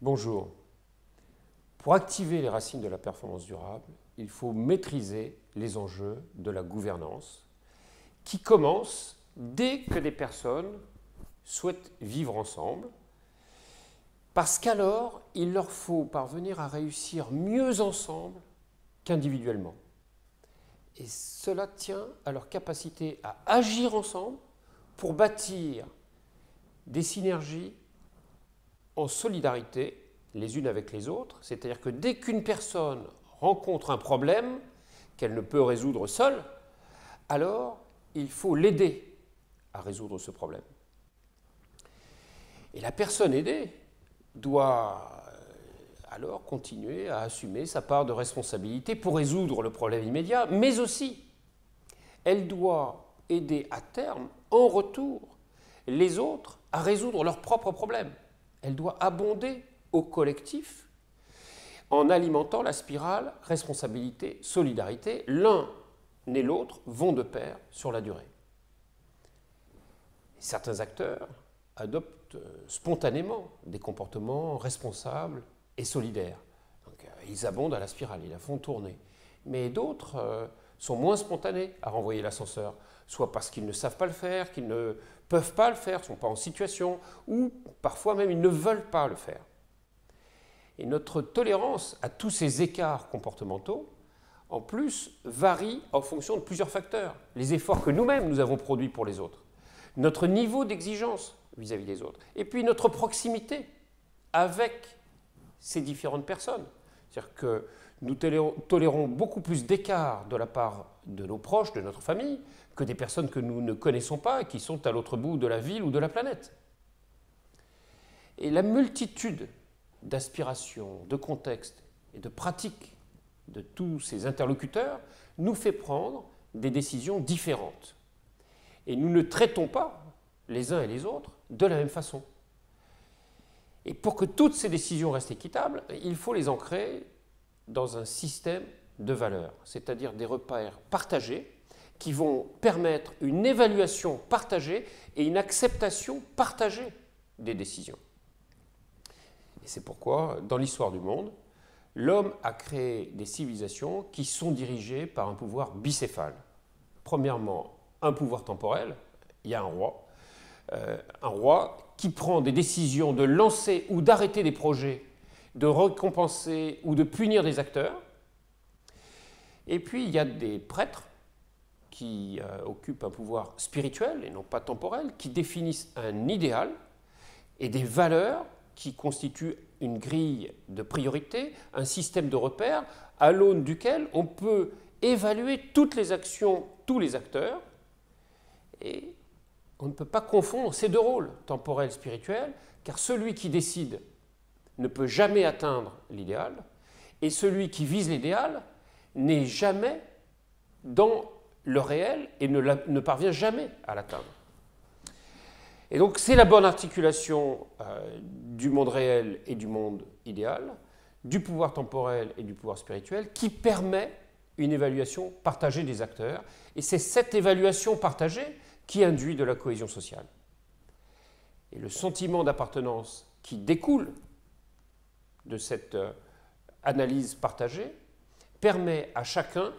Bonjour. Pour activer les racines de la performance durable, il faut maîtriser les enjeux de la gouvernance qui commencent dès que des personnes souhaitent vivre ensemble, parce qu'alors, il leur faut parvenir à réussir mieux ensemble qu'individuellement. Et cela tient à leur capacité à agir ensemble pour bâtir des synergies en solidarité les unes avec les autres, c'est-à-dire que dès qu'une personne rencontre un problème qu'elle ne peut résoudre seule, alors il faut l'aider à résoudre ce problème. Et la personne aidée doit alors continuer à assumer sa part de responsabilité pour résoudre le problème immédiat, mais aussi elle doit aider à terme, en retour, les autres à résoudre leurs propres problèmes. Elle doit abonder au collectif en alimentant la spirale responsabilité-solidarité. L'un et l'autre vont de pair sur la durée. Certains acteurs adoptent spontanément des comportements responsables et solidaires. Donc, ils abondent à la spirale, ils la font tourner. Mais d'autres sont moins spontanés à renvoyer l'ascenseur, soit parce qu'ils ne savent pas le faire, qu'ils ne peuvent pas le faire, ne sont pas en situation, ou parfois même ils ne veulent pas le faire. Et notre tolérance à tous ces écarts comportementaux, en plus, varie en fonction de plusieurs facteurs. Les efforts que nous-mêmes nous avons produits pour les autres, notre niveau d'exigence vis-à-vis des autres, et puis notre proximité avec ces différentes personnes. C'est-à-dire que nous tolérons beaucoup plus d'écarts de la part de nos proches, de notre famille, que des personnes que nous ne connaissons pas et qui sont à l'autre bout de la ville ou de la planète. Et la multitude d'aspirations, de contextes et de pratiques de tous ces interlocuteurs nous fait prendre des décisions différentes. Et nous ne traitons pas les uns et les autres de la même façon. Et pour que toutes ces décisions restent équitables, il faut les ancrer dans un système de valeurs, c'est-à-dire des repères partagés qui vont permettre une évaluation partagée et une acceptation partagée des décisions. Et c'est pourquoi, dans l'histoire du monde, l'homme a créé des civilisations qui sont dirigées par un pouvoir bicéphale. Premièrement, un pouvoir temporel, il y a un roi qui prend des décisions de lancer ou d'arrêter des projets, de récompenser ou de punir des acteurs. Et puis, il y a des prêtres qui occupent un pouvoir spirituel et non pas temporel, qui définissent un idéal et des valeurs qui constituent une grille de priorité, un système de repères à l'aune duquel on peut évaluer toutes les actions, tous les acteurs, et on ne peut pas confondre ces deux rôles, temporel et spirituel, car celui qui décide ne peut jamais atteindre l'idéal, et celui qui vise l'idéal n'est jamais dans le réel et ne parvient jamais à l'atteindre. Et donc c'est la bonne articulation du monde réel et du monde idéal, du pouvoir temporel et du pouvoir spirituel, qui permet une évaluation partagée des acteurs, et c'est cette évaluation partagée qui induit de la cohésion sociale. Et le sentiment d'appartenance qui découle de cette analyse partagée permet à chacun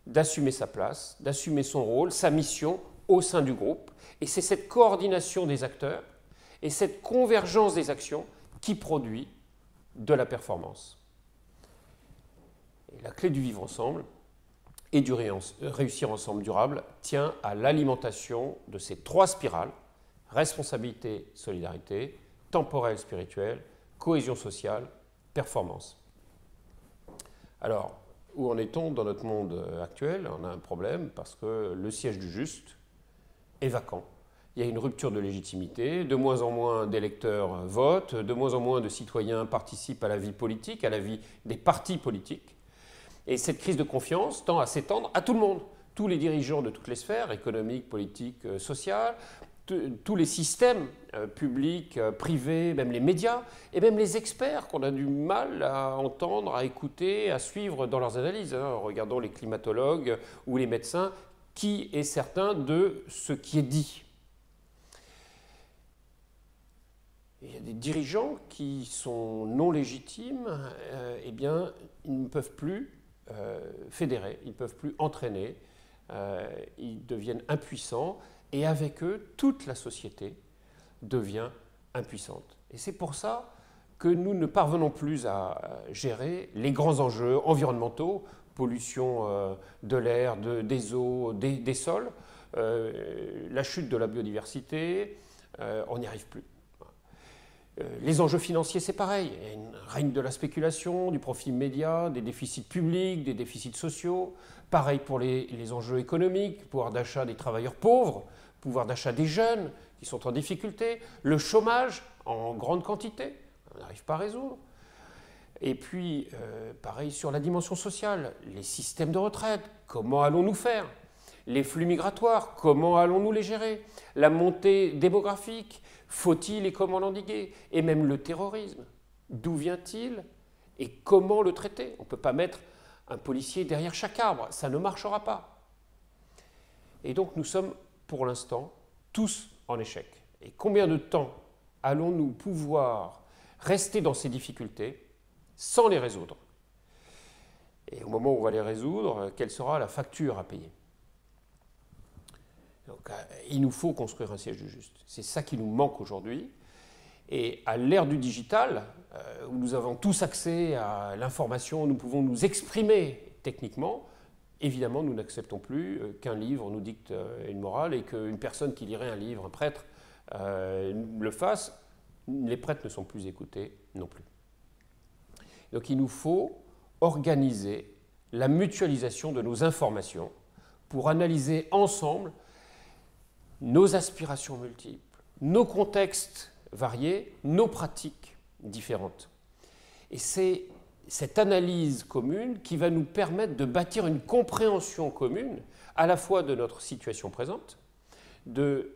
d'assumer sa place, d'assumer son rôle, sa mission au sein du groupe. Et c'est cette coordination des acteurs et cette convergence des actions qui produit de la performance. Et la clé du vivre ensemble et du réussir ensemble durable tient à l'alimentation de ces trois spirales: responsabilité, solidarité, temporel, spirituel, cohésion sociale, performance. Alors, où en est-on dans notre monde actuel? On a un problème parce que le siège du juste est vacant. Il y a une rupture de légitimité, de moins en moins d'électeurs votent, de moins en moins de citoyens participent à la vie politique, à la vie des partis politiques. Et cette crise de confiance tend à s'étendre à tout le monde. Tous les dirigeants de toutes les sphères, économiques, politiques, sociales, tous les systèmes publics, privés, même les médias, et même les experts qu'on a du mal à entendre, à écouter, à suivre dans leurs analyses. Regardons les climatologues ou les médecins, qui est certain de ce qui est dit. il y a des dirigeants qui sont non légitimes, eh bien, ils ne peuvent plus fédérer, ils ne peuvent plus entraîner, ils deviennent impuissants, et avec eux, toute la société devient impuissante. Et c'est pour ça que nous ne parvenons plus à gérer les grands enjeux environnementaux, pollution de l'air, des eaux, des sols, la chute de la biodiversité, on n'y arrive plus. Les enjeux financiers, c'est pareil. Il y a une règne de la spéculation, du profit immédiat, des déficits publics, des déficits sociaux. Pareil pour les enjeux économiques, pouvoir d'achat des travailleurs pauvres, pouvoir d'achat des jeunes qui sont en difficulté, le chômage en grande quantité, on n'arrive pas à résoudre. Et puis, pareil sur la dimension sociale, les systèmes de retraite, comment allons-nous faire? Les flux migratoires, comment allons-nous les gérer? La montée démographique, faut-il et comment l'endiguer? Et même le terrorisme, d'où vient-il et comment le traiter? On ne peut pas mettre un policier derrière chaque arbre, ça ne marchera pas. Et donc nous sommes pour l'instant tous en échec. Et combien de temps allons-nous pouvoir rester dans ces difficultés sans les résoudre? Et au moment où on va les résoudre, quelle sera la facture à payer? Donc, il nous faut construire un siège du juste. C'est ça qui nous manque aujourd'hui. Et à l'ère du digital, où nous avons tous accès à l'information, nous pouvons nous exprimer techniquement, évidemment, nous n'acceptons plus qu'un livre nous dicte une morale et qu'une personne qui lirait un livre, un prêtre, le fasse. Les prêtres ne sont plus écoutés non plus. Donc il nous faut organiser la mutualisation de nos informations pour analyser ensemble nos aspirations multiples, nos contextes variés, nos pratiques différentes. Et c'est cette analyse commune qui va nous permettre de bâtir une compréhension commune à la fois de notre situation présente, de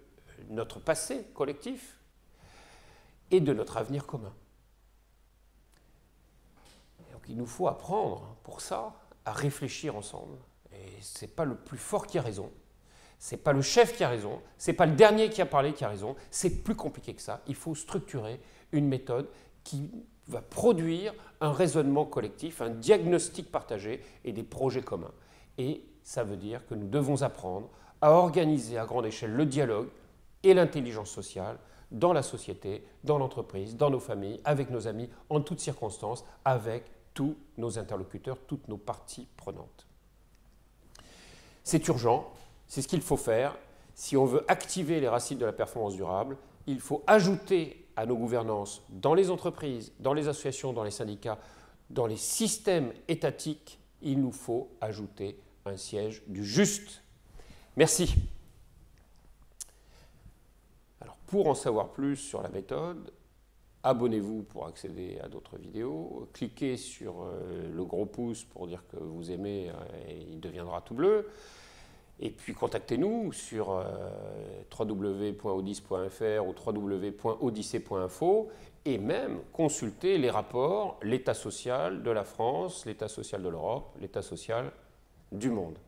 notre passé collectif et de notre avenir commun. Donc il nous faut apprendre pour ça à réfléchir ensemble. Et ce n'est pas le plus fort qui a raison. Ce n'est pas le chef qui a raison, ce n'est pas le dernier qui a parlé qui a raison, c'est plus compliqué que ça. Il faut structurer une méthode qui va produire un raisonnement collectif, un diagnostic partagé et des projets communs. Et ça veut dire que nous devons apprendre à organiser à grande échelle le dialogue et l'intelligence sociale dans la société, dans l'entreprise, dans nos familles, avec nos amis, en toutes circonstances, avec tous nos interlocuteurs, toutes nos parties prenantes. C'est urgent. C'est ce qu'il faut faire. Si on veut activer les racines de la performance durable, il faut ajouter à nos gouvernances dans les entreprises, dans les associations, dans les syndicats, dans les systèmes étatiques, il nous faut ajouter un siège du juste. Merci. Alors, pour en savoir plus sur la méthode, abonnez-vous pour accéder à d'autres vidéos, cliquez sur le gros pouce pour dire que vous aimez et il deviendra tout bleu. Et puis contactez-nous sur www.odis.fr ou www.odyssée.info et même consultez les rapports, l'état social de la France, l'état social de l'Europe, l'état social du monde.